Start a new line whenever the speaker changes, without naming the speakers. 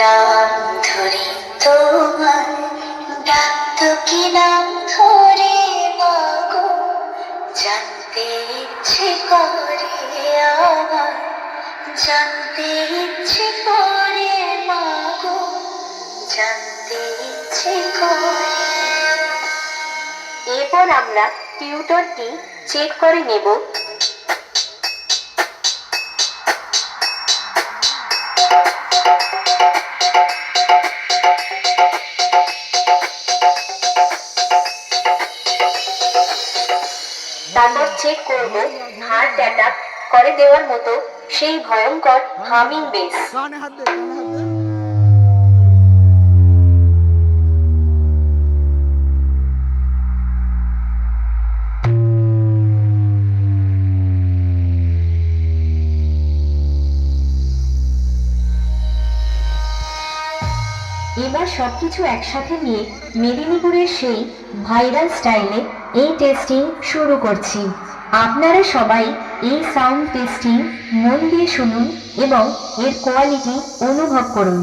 নাম ধরে তোমার ডাকতো কি নাম ধরে মাগো, জানতে ইচ্ছে করে আমার, জানতে ইচ্ছে করে মাগো, জানতে ইচ্ছে করে। এরপর আমরা টিউটরটি চেক করে নেব। তারপর চেক করব হার্ট অ্যাটাক করে দেওয়ার মতো সেই ভয়ঙ্কর হামিং বেস। এবার সবকিছু একসাথে নিয়ে মেদিনীপুরের সেই ভাইরাল স্টাইলে এই টেস্টিং শুরু করছি। আপনারা সবাই এই সাউন্ড টেস্টিং মন দিয়ে শুনুন এবং এর কোয়ালিটি অনুভব করুন।